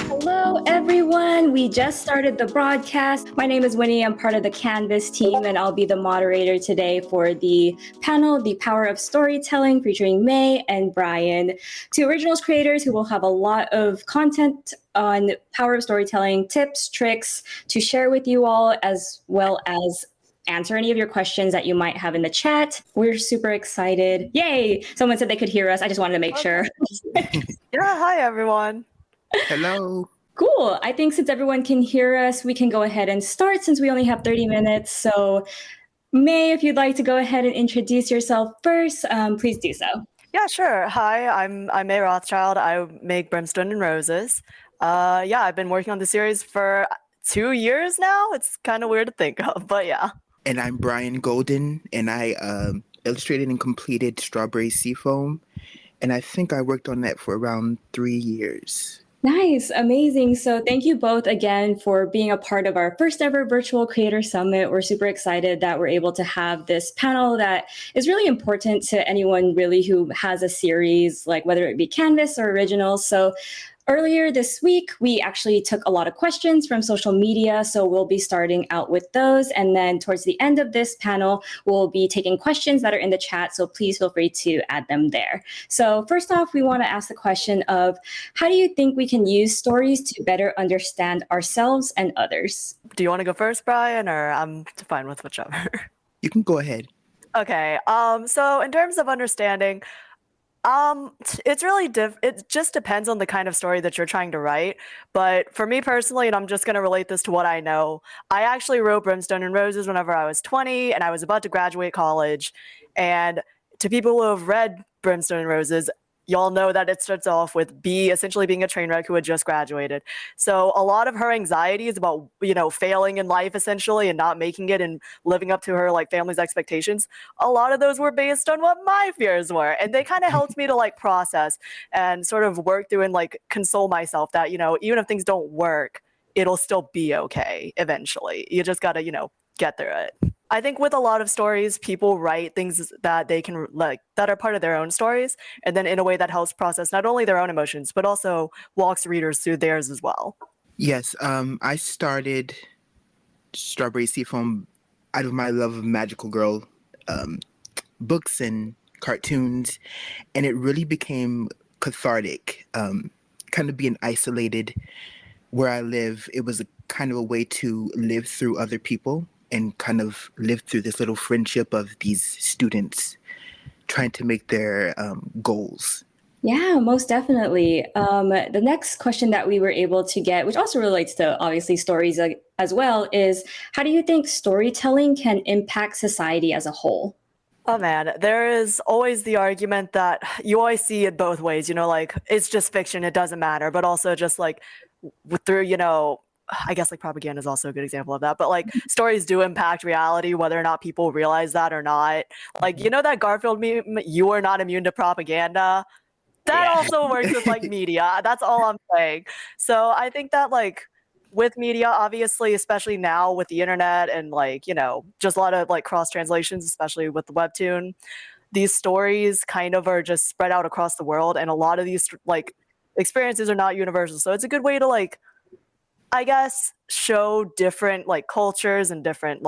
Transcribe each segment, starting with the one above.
Hello, everyone. We just started the broadcast. My name is Winnie. I'm part of the Canvas team, and I'll be the moderator today for the panel, The Power of Storytelling, featuring May and Bryan, two originals creators who will have a lot of content on power of storytelling, tips, tricks to share with you all, as well as answer any of your questions that you might have in the chat. We're super excited. Yay! Someone said they could hear us. I just wanted to make sure. Yeah, hi everyone. Hello. Cool. I think since everyone can hear us, we can go ahead and start since we only have 30 minutes. So, May, if you'd like to go ahead and introduce yourself first, please do so. Yeah, sure. Hi, I'm May Rothschild. I make Brimstone and Roses. I've been working on the series for 2 years now. It's kind of weird to think of, but yeah. And I'm Bryan Golden, and I illustrated and completed Strawberry Seafoam, and I think I worked on that for around 3 years. Nice, amazing. So thank you both again for being a part of our first ever virtual creator summit. We're super excited that we're able to have this panel that is really important to anyone really who has a series, like whether it be Canvas or original. So earlier this week, we actually took a lot of questions from social media, so we'll be starting out with those. And then towards the end of this panel, we'll be taking questions that are in the chat, so please feel free to add them there. So first off, we want to ask the question of, how do you think we can use stories to better understand ourselves and others? Do you want to go first, Bryan, or I'm fine with whichever? You can go ahead. Okay, so in terms of understanding, it's really it just depends on the kind of story that you're trying to write. But for me personally, and I'm just going to relate this to what I know, I actually wrote Brimstone and Roses whenever I was 20 and I was about to graduate college. And to people who have read Brimstone and Roses, y'all know that it starts off with B essentially being a train wreck who had just graduated. So a lot of her anxieties about, failing in life essentially and not making it and living up to her family's expectations, a lot of those were based on what my fears were. And they kind of helped me to process and sort of work through and console myself that, even if things don't work, it'll still be okay eventually. You just got to, get through it. I think with a lot of stories, people write things that they can that are part of their own stories, and then in a way that helps process not only their own emotions, but also walks readers through theirs as well. Yes, I started Strawberry Seafoam out of my love of magical girl books and cartoons, and it really became cathartic. Kind of being isolated where I live, it was kind of a way to live through other people and kind of live through this little friendship of these students trying to make their goals. Yeah, most definitely. The next question that we were able to get, which also relates to obviously stories as well, is how do you think storytelling can impact society as a whole? Oh man, there is always the argument that you always see it both ways, it's just fiction, it doesn't matter, but also just through, I guess propaganda is also a good example of that, but stories do impact reality, whether or not people realize that or not. That Garfield meme, you are not immune to propaganda. That also works with media. That's all I'm saying. So I think that with media, obviously, especially now with the internet and just a lot of cross translations, especially with the Webtoon, these stories kind of are just spread out across the world, and a lot of these experiences are not universal. So it's a good way to I guess, show different cultures and different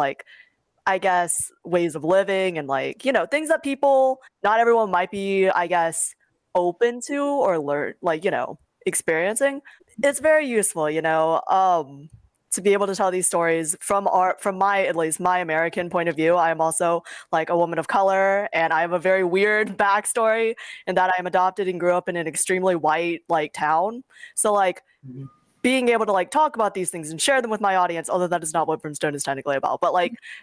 I guess ways of living and things that people, not everyone might be, I guess, open to or learn experiencing. It's very useful, to be able to tell these stories from my, at least my American point of view. I am also a woman of color, and I have a very weird backstory in that I am adopted and grew up in an extremely white town. So being able to talk about these things and share them with my audience, although that is not what Brimstone is technically about, but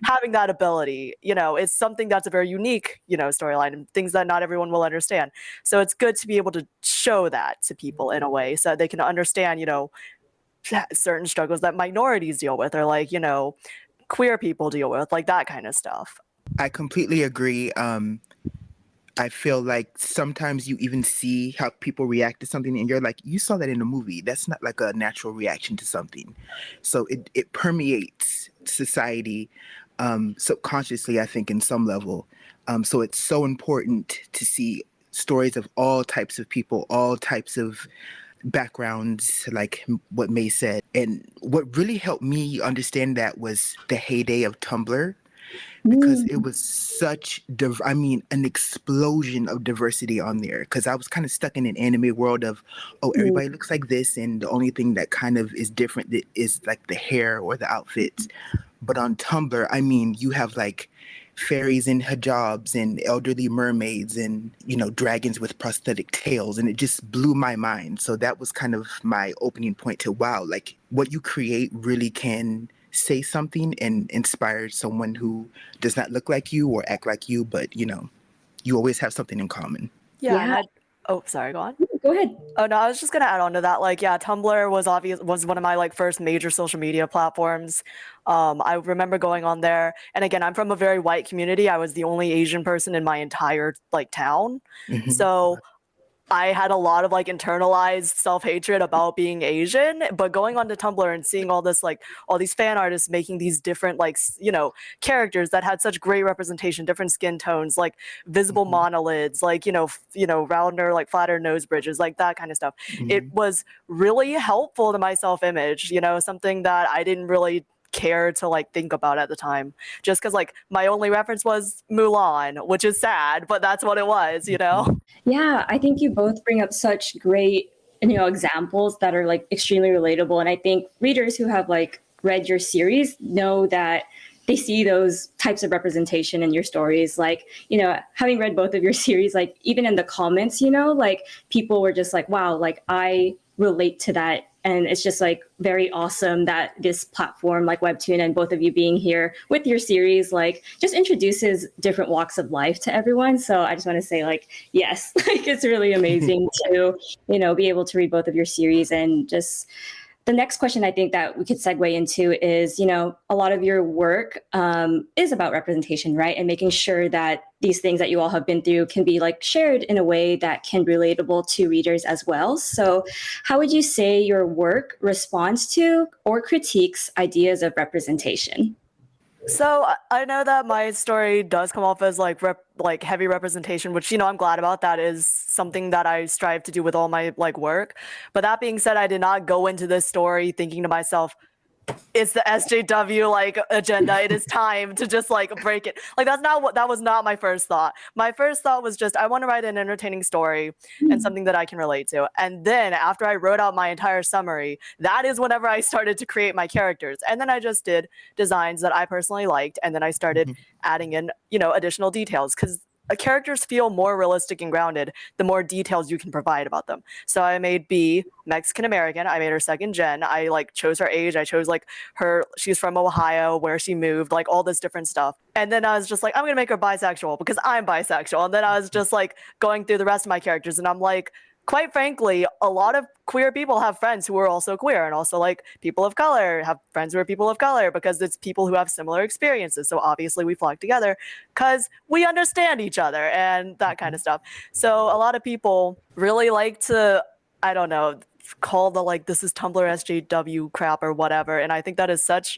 having that ability, is something that's a very unique, storyline and things that not everyone will understand. So it's good to be able to show that to people in a way so that they can understand, certain struggles that minorities deal with or queer people deal with, that kind of stuff. I completely agree. I feel like sometimes you even see how people react to something and you're like, you saw that in a movie. That's not a natural reaction to something. So it permeates society subconsciously, I think, in some level. So it's so important to see stories of all types of people, all types of backgrounds, like what May said. And what really helped me understand that was the heyday of Tumblr, because it was such, an explosion of diversity on there. Because I was kind of stuck in an anime world of, oh, everybody looks like this, and the only thing that kind of is different is like the hair or the outfits. But on Tumblr, I mean, you have like fairies in hijabs and elderly mermaids and, dragons with prosthetic tails. And it just blew my mind. So that was kind of my opening point to, wow, like what you create really can say something and inspire someone who does not look like you or act like you, but, you always have something in common. Yeah. And oh, sorry, go on. Go ahead. Oh no, I was just gonna add on to that. Like, yeah, Tumblr was one of my like first major social media platforms. I remember going on there, and again, I'm from a very white community. I was the only Asian person in my entire like town, so I had a lot of like internalized self-hatred about being Asian. But going onto Tumblr and seeing all this like all these fan artists making these different like characters that had such great representation, different skin tones, like visible monolids, like rounder like flatter nose bridges, like that kind of stuff. It was really helpful to my self-image, something that I didn't really care to like think about at the time, just because like my only reference was Mulan, which is sad, but that's what it was. Yeah, I think you both bring up such great examples that are like extremely relatable, and I think readers who have like read your series know that they see those types of representation in your stories. Like, having read both of your series, like even in the comments, like people were just like, wow, like I relate to that. And it's just like very awesome that this platform like Webtoon and both of you being here with your series, like just introduces different walks of life to everyone. So I just want to say like, yes, like it's really amazing to, be able to read both of your series. And just the next question I think that we could segue into is, a lot of your work is about representation, right? And making sure that these things that you all have been through can be like shared in a way that can be relatable to readers as well. So how would you say your work responds to or critiques ideas of representation? So I know that my story does come off as like heavy representation, which I'm glad about. That is something that I strive to do with all my like work. But that being said, I did not go into this story thinking to myself, it's the SJW like agenda. It is time to just like break it. Like that was not my first thought. My first thought was just I want to write an entertaining story and something that I can relate to. And then after I wrote out my entire summary, that is whenever I started to create my characters. And then I just did designs that I personally liked, and then I started adding in, additional details, because characters feel more realistic and grounded the more details you can provide about them. So I made B Mexican American. I made her second gen. I like chose her age. I chose like she's from Ohio, where she moved, like all this different stuff. And then I was just like, I'm gonna make her bisexual because I'm bisexual. And then I was just like going through the rest of my characters, and I'm like, quite frankly, a lot of queer people have friends who are also queer, and also like people of color have friends who are people of color, because it's people who have similar experiences. So obviously we flock together because we understand each other and that kind of stuff. So a lot of people really like to, I don't know, call the like, this is Tumblr SJW crap or whatever. And I think that is such,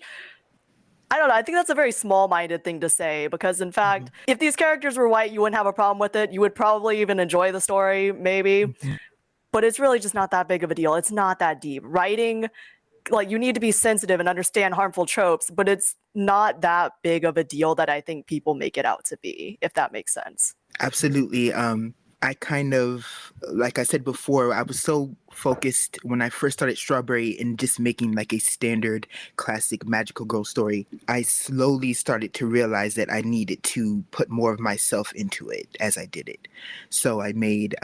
I don't know. I think that's a very small-minded thing to say, because in fact, if these characters were white, you wouldn't have a problem with it. You would probably even enjoy the story, maybe. But it's really just not that big of a deal. It's not that deep. Writing, like, you need to be sensitive and understand harmful tropes, but it's not that big of a deal that I think people make it out to be, if that makes sense. Absolutely. I kind of, like I said before, I was so focused when I first started Strawberry in just making like a standard classic magical girl story. I slowly started to realize that I needed to put more of myself into it as I did it. So I made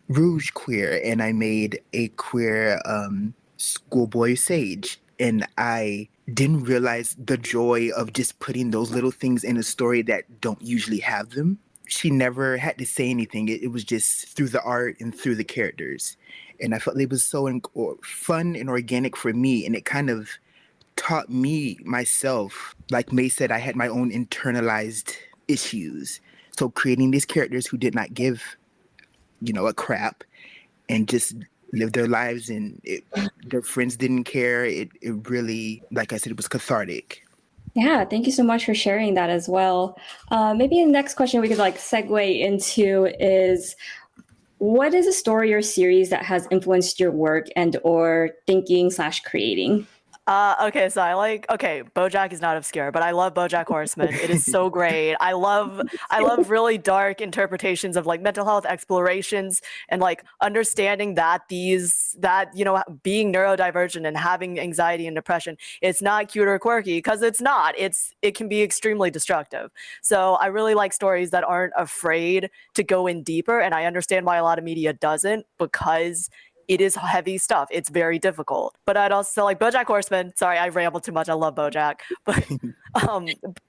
Rouge queer, and I made a queer schoolboy Sage. And I didn't realize the joy of just putting those little things in a story that don't usually have them. She never had to say anything. It was just through the art and through the characters. And I felt it was so fun and organic for me. And it kind of taught me myself. Like May said, I had my own internalized issues. So creating these characters who did not give, a crap, and just live their lives, and their friends didn't care. It really, like I said, it was cathartic. Yeah, thank you so much for sharing that as well. Maybe the next question we could like segue into is, what is a story or series that has influenced your work and or thinking/creating? Okay, so BoJack is not obscure, but I love BoJack Horseman. It is so great. I love really dark interpretations of like mental health explorations and like understanding that being neurodivergent and having anxiety and depression, it's not cute or quirky because it's not. It can be extremely destructive. So I really like stories that aren't afraid to go in deeper, and I understand why a lot of media doesn't, because it is heavy stuff. It's very difficult. But I'd also like BoJack Horseman. Sorry, I rambled too much. I love BoJack. But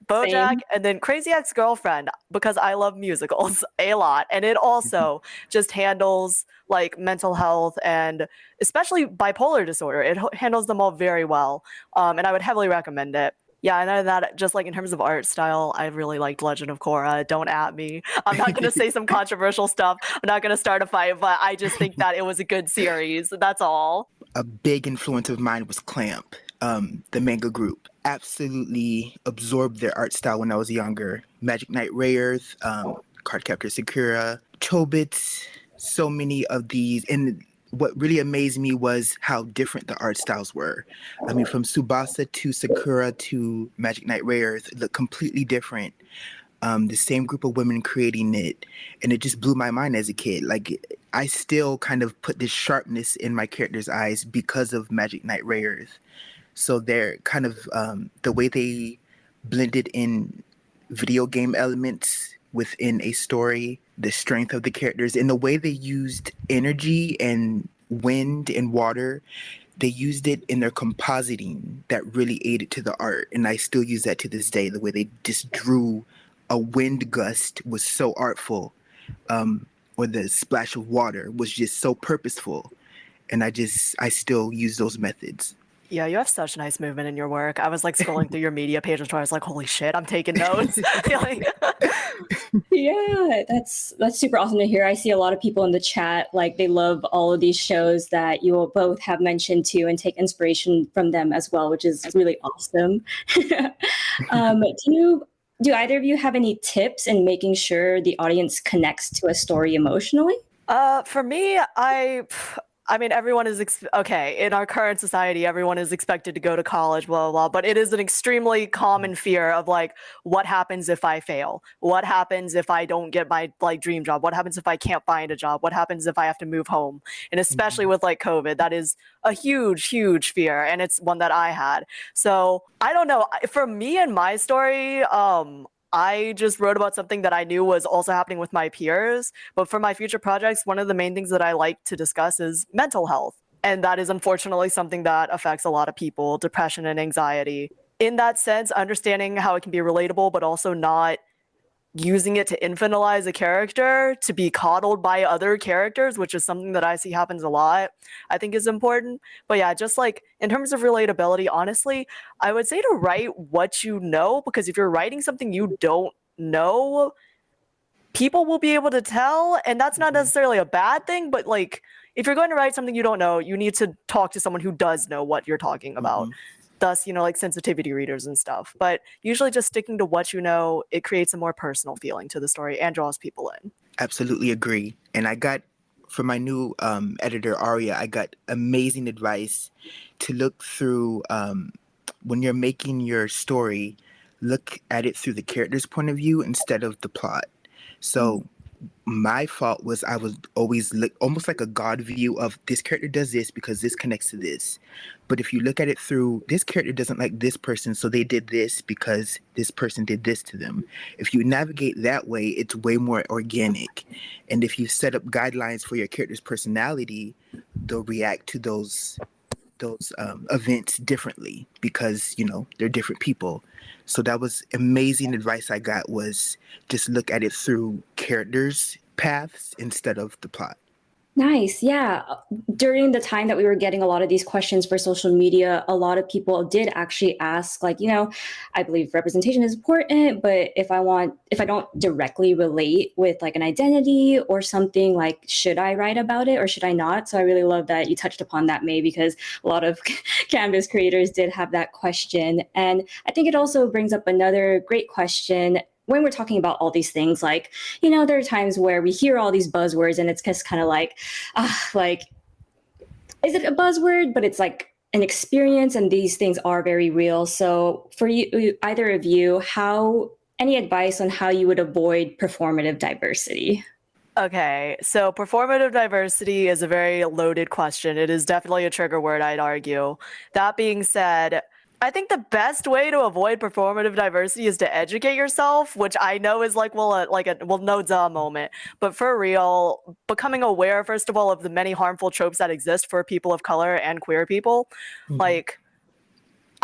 BoJack, Same. and then Crazy Ex-Girlfriend, because I love musicals a lot. And it also just handles like mental health and especially bipolar disorder. It handles them all very well. And I would heavily recommend it. Yeah, and other than that, just like in terms of art style, I really liked Legend of Korra. Don't at me. I'm not going to say some controversial stuff. I'm not going to start a fight, but I just think that it was a good series. That's all. A big influence of mine was Clamp, the manga group. Absolutely absorbed their art style when I was younger. Magic Knight Rayearth, Cardcaptor Sakura, Chobits, so many of these. And what really amazed me was how different the art styles were. I mean, from Tsubasa to Sakura to Magic Knight Rayearth, it looked completely different. The same group of women creating it, and it just blew my mind as a kid. Like, I still kind of put this sharpness in my characters' eyes because of Magic Knight Rayearth. So they're kind of the way they blended in video game elements within a story, the strength of the characters, and the way they used energy and wind and water. They used it in their compositing that really aided to the art, and I still use that to this day. The way they just drew a wind gust was so artful, or the splash of water was just so purposeful, and I still use those methods. Yeah, you have such nice movement in your work. I was like scrolling through your media page and I was like, holy shit, I'm taking notes. Like, Yeah, that's super awesome to hear. I see a lot of people in the chat, like they love all of these shows that you will both have mentioned too and take inspiration from them as well, which is really awesome. Do either of you have any tips in making sure the audience connects to a story emotionally? For me, I mean, everyone is okay. In our current society, everyone is expected to go to college, blah, blah, blah. But it is an extremely common fear of like, what happens if I fail? What happens if I don't get my like dream job? What happens if I can't find a job? What happens if I have to move home? And especially with like COVID, that is a huge, huge fear, and it's one that I had. So I don't know. For me and my story, I just wrote about something that I knew was also happening with my peers. But for my future projects, one of the main things that I like to discuss is mental health. And that is unfortunately something that affects a lot of people, depression and anxiety. In that sense, understanding how it can be relatable, but also not using it to infantilize a character to be coddled by other characters, which is something that I see happens a lot, I think is important. But yeah, just like in terms of relatability, honestly, I would say to write what you know, because if you're writing something you don't know, people will be able to tell, and that's not necessarily a bad thing, but like if you're going to write something you don't know, you need to talk to someone who does know what you're talking about. Thus, like sensitivity readers and stuff. But usually just sticking to what you know, it creates a more personal feeling to the story and draws people in. Absolutely agree. And I got, for my new editor, Aria, I got amazing advice to look through, when you're making your story, look at it through the character's point of view instead of the plot. So my fault was I was always almost like a God view of this character does this because this connects to this. But if you look at it through this character doesn't like this person, so they did this because this person did this to them. If you navigate that way, it's way more organic. And if you set up guidelines for your character's personality, they'll react to those events differently because they're different people. So that was amazing advice I got, was just look at it through characters' paths instead of the plot. Nice. Yeah. During the time that we were getting a lot of these questions for social media, a lot of people did actually ask, like, I believe representation is important, but if I don't directly relate with like an identity or something, like, should I write about it or should I not? So I really love that you touched upon that, May, because a lot of Canvas creators did have that question. And I think it also brings up another great question. when we're talking about all these things, like, you know, there are times where we hear all these buzzwords and it's just kind of like, is it a buzzword? But it's like an experience, and these things are very real. So for you, either of you, any advice on how you would avoid performative diversity? Okay, so performative diversity is a very loaded question. It is definitely a trigger word, I'd argue. That being said, I think the best way to avoid performative diversity is to educate yourself, which I know is like, no duh moment. But for real, becoming aware, first of all, of the many harmful tropes that exist for people of color and queer people. Like,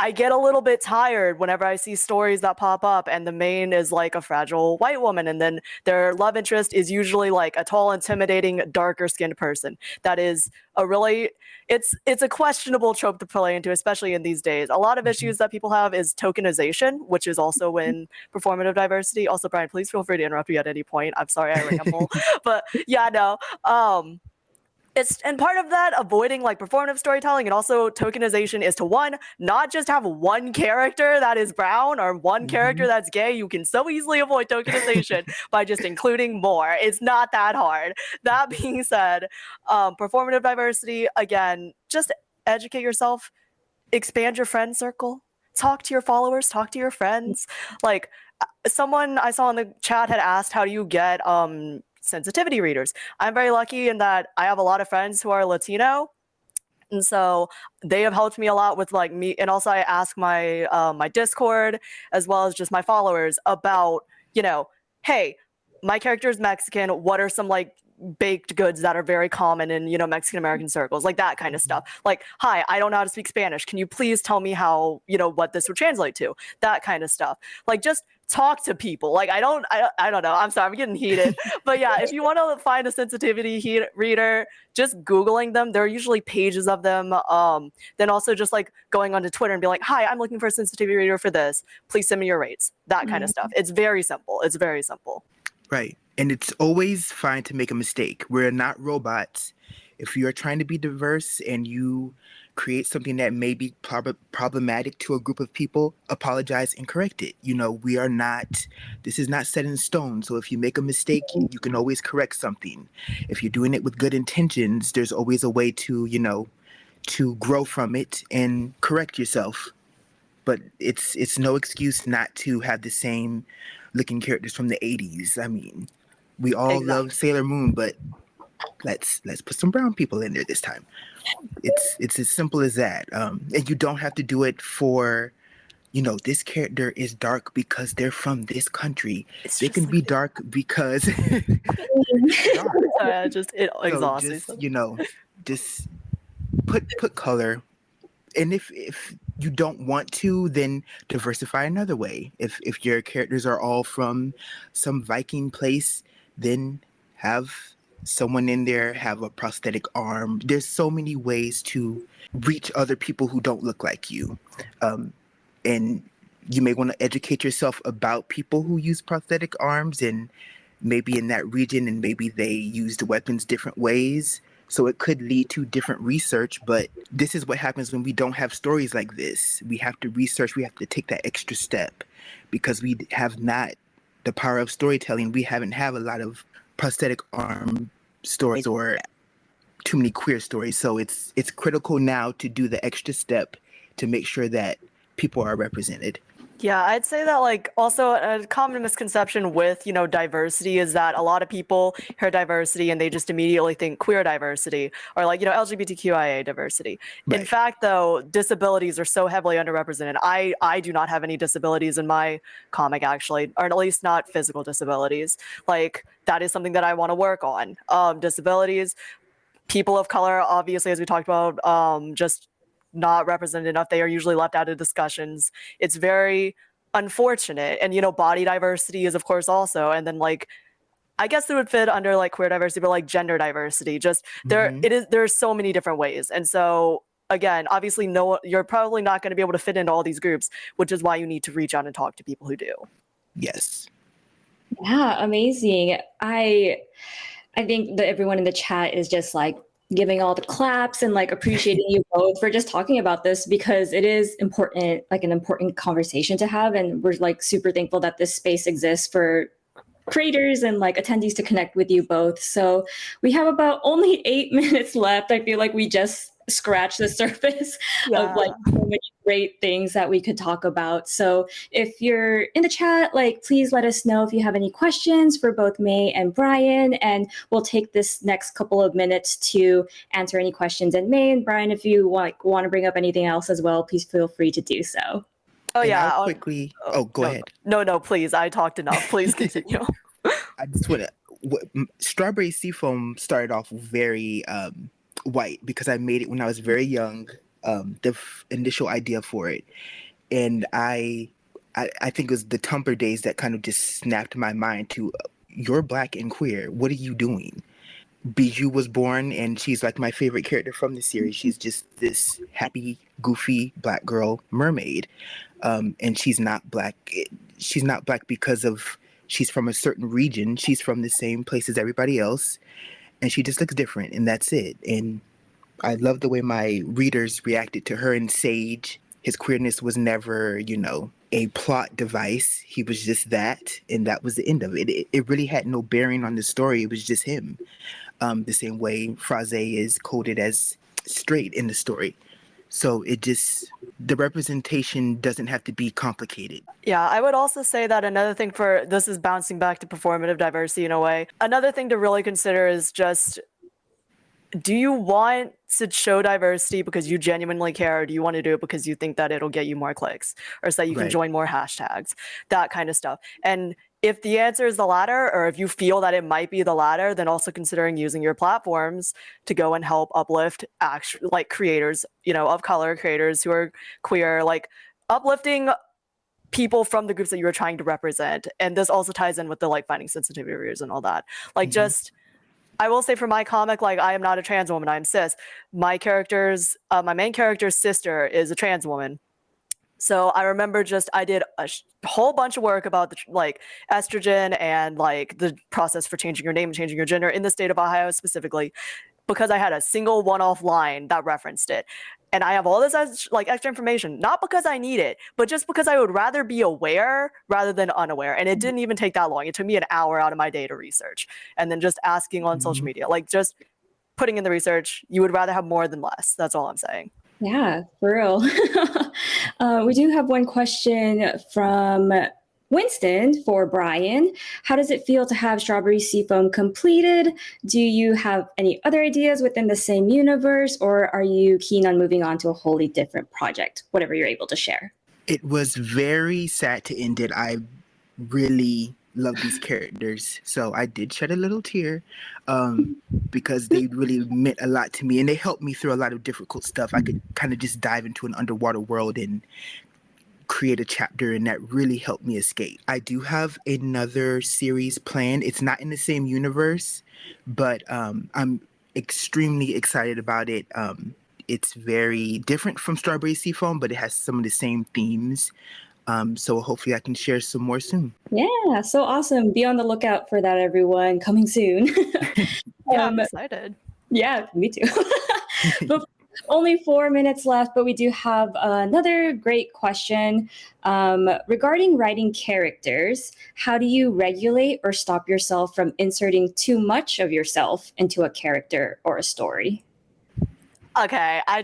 I get a little bit tired whenever I see stories that pop up and the main is like a fragile white woman, and then their love interest is usually like a tall, intimidating, darker skinned person. That is a really, it's a questionable trope to play into, especially in these days. A lot of issues that people have is tokenization, which is also in performative diversity. Also, Bryan, please feel free to interrupt me at any point. I'm sorry I ramble, but yeah, no. And part of that, avoiding like performative storytelling and also tokenization, is to, one, not just have one character that is brown or one character that's gay. You can so easily avoid tokenization by just including more. It's not that hard. That being said, performative diversity, again, just educate yourself, expand your friend circle, talk to your followers, talk to your friends. Like, someone I saw in the chat had asked, how do you get sensitivity readers? I'm very lucky in that I have a lot of friends who are Latino, and so they have helped me a lot with like me. And also I ask my my Discord as well as just my followers about, you know, hey, my character is Mexican. What are some like baked goods that are very common in, you know, Mexican American circles, like that kind of stuff. Like, hi, I don't know how to speak Spanish. Can you please tell me how, you know, what this would translate to? That kind of stuff. Like, just talk to people. Like, I don't know. I'm sorry, I'm getting heated. But yeah, if you want to find a sensitivity reader, just Googling them. There are usually pages of them. Then also just like going onto Twitter and be like, hi, I'm looking for a sensitivity reader for this. Please send me your rates. That kind of stuff. It's very simple. It's very simple. Right. And it's always fine to make a mistake. We're not robots. If you're trying to be diverse and you create something that may be problematic to a group of people, apologize and correct it. You know, this is not set in stone. So if you make a mistake, you can always correct something. If you're doing it with good intentions, there's always a way to, you know, to grow from it and correct yourself. But it's no excuse not to have the same looking characters from the 80s. I mean, we all love Sailor Moon, but let's put some brown people in there this time. It's as simple as that. And you don't have to do it for, you know, this character is dark because they're from this country. They can be dark because dark. It exhausts me. You know, just put color. And if you don't want to, then diversify another way. If your characters are all from some Viking place, then have someone in there have a prosthetic arm. There's so many ways to reach other people who don't look like you. And you may want to educate yourself about people who use prosthetic arms, and maybe in that region, and maybe they use the weapons different ways. So it could lead to different research, but this is what happens when we don't have stories like this. We have to research, we have to take that extra step because we have not the power of storytelling. We haven't have a lot of prosthetic arm stories or too many queer stories. So it's critical now to do the extra step to make sure that people are represented. Yeah, I'd say that like also a common misconception with, you know, diversity is that a lot of people hear diversity and they just immediately think queer diversity or like, you know, LGBTQIA diversity. Right. In fact, though, disabilities are so heavily underrepresented. I do not have any disabilities in my comic, actually, or at least not physical disabilities. Like, that is something that I want to work on. Disabilities, people of color, obviously, as we talked about, just not represented enough. They are usually left out of discussions. It's very unfortunate. And, you know, body diversity is, of course, also. And then, like, I guess it would fit under like queer diversity, but like gender diversity. Just there's so many different ways. And so again, obviously, you're probably not going to be able to fit into all these groups, which is why you need to reach out and talk to people who do. Yes. Yeah, amazing. I think that everyone in the chat is just like giving all the claps and like appreciating you both for just talking about this, because it is important, like an important conversation to have. And we're like super thankful that this space exists for creators and like attendees to connect with you both. So we have about only 8 minutes left. I feel like we just scratched the surface of like so many great things that we could talk about. So if you're in the chat, like please let us know if you have any questions for both May and Bryan, and we'll take this next couple of minutes to answer any questions. And May and Bryan, if you want to bring up anything else as well, please feel free to do so. Oh And yeah. I'll quickly. Go ahead. No, please. I talked enough. Please continue. I just want to. Strawberry Seafoam started off very white because I made it when I was very young. The initial idea for it, and I think it was the Tumblr days that kind of just snapped my mind to, you're Black and queer. What are you doing? Bijou was born, and she's like my favorite character from the series. She's just this happy, goofy Black girl mermaid, and she's not Black. She's not Black because of she's from a certain region. She's from the same place as everybody else, and she just looks different, and that's it. And I love the way my readers reacted to her and Sage. His queerness was never, a plot device. He was just that, and that was the end of it. It really had no bearing on the story. It was just him. The same way Fraze is coded as straight in the story. So the representation doesn't have to be complicated. Yeah, I would also say that another thing this is bouncing back to performative diversity in a way. Another thing to really consider is just, do you want to show diversity because you genuinely care, or do you want to do it because you think that it'll get you more clicks, or so that you can join more hashtags, that kind of stuff? And if the answer is the latter, or if you feel that it might be the latter, then also considering using your platforms to go and help uplift creators, of color, creators who are queer, like uplifting people from the groups that you're trying to represent. And this also ties in with the finding sensitivity barriers and all that. I will say for my comic, I am not a trans woman, I'm cis. My main character's sister is a trans woman. So I remember I did a whole bunch of work about the estrogen and the process for changing your name and changing your gender in the state of Ohio specifically, because I had a single one-off line that referenced it. And I have all this extra information, not because I need it, but just because I would rather be aware rather than unaware. And it didn't even take that long. It took me an hour out of my day to research, and then just asking on social media, just putting in the research. You would rather have more than less. That's all I'm saying. Yeah, for real. We do have one question from Winston for Bryan. How does it feel to have Strawberry Seafoam completed? Do you have any other ideas within the same universe, or are you keen on moving on to a wholly different project? Whatever you're able to share. It was very sad to end it. I really love these characters, so I did shed a little tear because they really meant a lot to me, and they helped me through a lot of difficult stuff. I could kind of just dive into an underwater world and create a chapter, and that really helped me escape. I do have another series planned. It's not in the same universe, but I'm extremely excited about it. It's very different from Strawberry Seafoam, but it has some of the same themes. So hopefully I can share some more soon. Yeah, so awesome. Be on the lookout for that, everyone. Coming soon. Yeah, I'm excited. Yeah, me too. But only 4 minutes left, but we do have another great question regarding writing characters. How do you regulate or stop yourself from inserting too much of yourself into a character or a story? Okay, I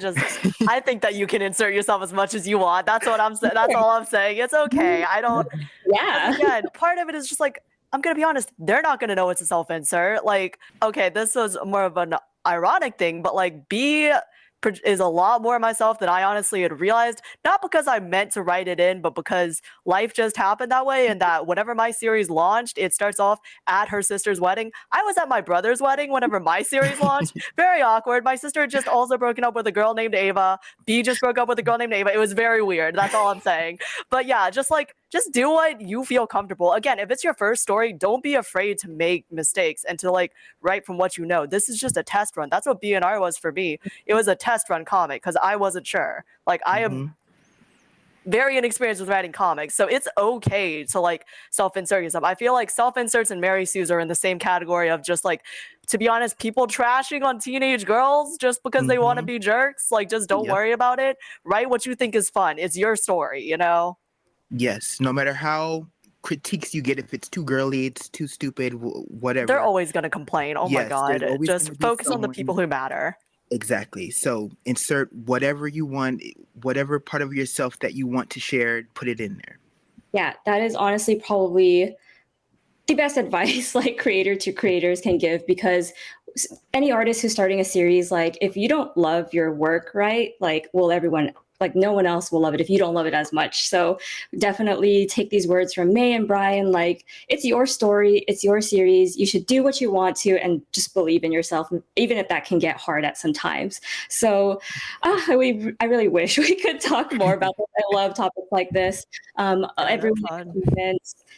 think that you can insert yourself as much as you want. That's what I'm saying. That's all I'm saying. It's okay. I don't. Yeah. Again, part of it is just I'm gonna be honest. They're not gonna know it's a self-insert. Okay, this was more of an ironic thing, but B is a lot more myself than I honestly had realized. Not because I meant to write it in, but because life just happened that way, and that whenever my series launched, it starts off at her sister's wedding. I was at my brother's wedding whenever my series launched. Very awkward. My sister had just also broken up with a girl named Ava. B just broke up with a girl named Ava. It was very weird. That's all I'm saying. But yeah, just do what you feel comfortable. Again, if it's your first story, don't be afraid to make mistakes and to write from what you know. This is just a test run. That's what BNR was for me. It was a test run comic because I wasn't sure. I am very inexperienced with writing comics, so it's okay to like self-insert yourself. I feel like self-inserts and Mary Sue's are in the same category of just like, to be honest, people trashing on teenage girls just because they want to be jerks. Like, just don't worry about it. Write what you think is fun. It's your story, you know? Yes, no matter how critiques you get, if it's too girly, it's too stupid, whatever. They're always going to complain. Oh my God. Just focus on the people who matter. Exactly. So insert whatever you want, whatever part of yourself that you want to share, put it in there. Yeah, that is honestly probably the best advice like creator to creators can give, because any artist who's starting a series, like if you don't love your work, right, like no one else will love it if you don't love it as much. So definitely take these words from May and Bryan, like it's your story, it's your series, you should do what you want to and just believe in yourself, even if that can get hard at some times. So I really wish we could talk more about this. I love topics like this. Everyone,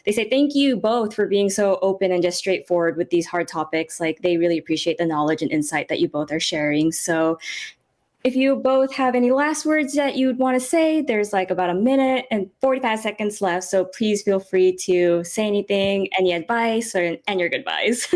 they say thank you both for being so open and just straightforward with these hard topics. Like they really appreciate the knowledge and insight that you both are sharing. So if you both have any last words that you'd want to say, there's like about 1 minute and 45 seconds left. So please feel free to say anything, any advice, and your goodbyes.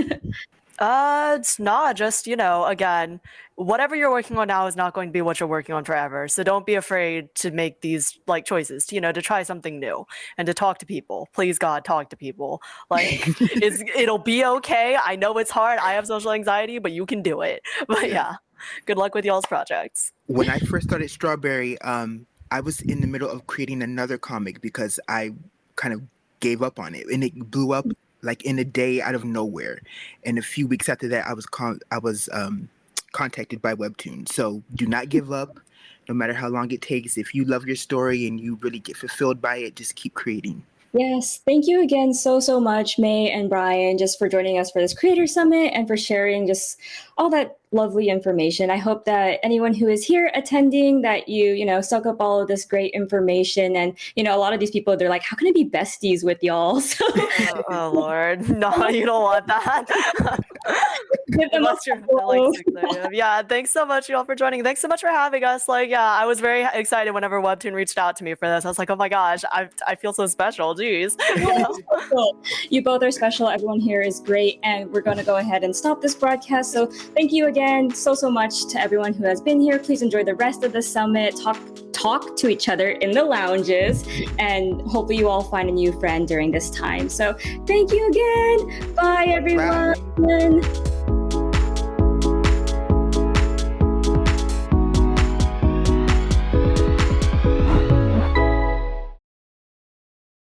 It's not just, again, whatever you're working on now is not going to be what you're working on forever. So don't be afraid to make these like choices, to try something new and to talk to people. Please, God, talk to people. Like it'll be okay. I know it's hard. I have social anxiety, but you can do it. But yeah. Good luck with y'all's projects. When I first started Strawberry, I was in the middle of creating another comic because I kind of gave up on it, and it blew up like in a day out of nowhere. And a few weeks after that, I was contacted by Webtoon. So do not give up, no matter how long it takes. If you love your story and you really get fulfilled by it, just keep creating. Yes, thank you again so much, May and Bryan, just for joining us for this Creator Summit and for sharing just all that lovely information. I hope that anyone who is here attending, that you soak up all of this great information. And, a lot of these people, they're like, how can I be besties with y'all? So, oh, Lord. No, you don't want that. Unless you're like 6 a.m. Yeah, thanks so much, y'all, for joining. Thanks so much for having us. Like, yeah, I was very excited whenever Webtoon reached out to me for this. I was like, oh my gosh, I feel so special. Jeez. You both are special. Everyone here is great. And we're going to go ahead and stop this broadcast. So thank you again so much to everyone who has been here. Please enjoy the rest of the summit. Talk to each other in the lounges, and hopefully you all find a new friend during this time. So thank you again. Bye, everyone. Bye.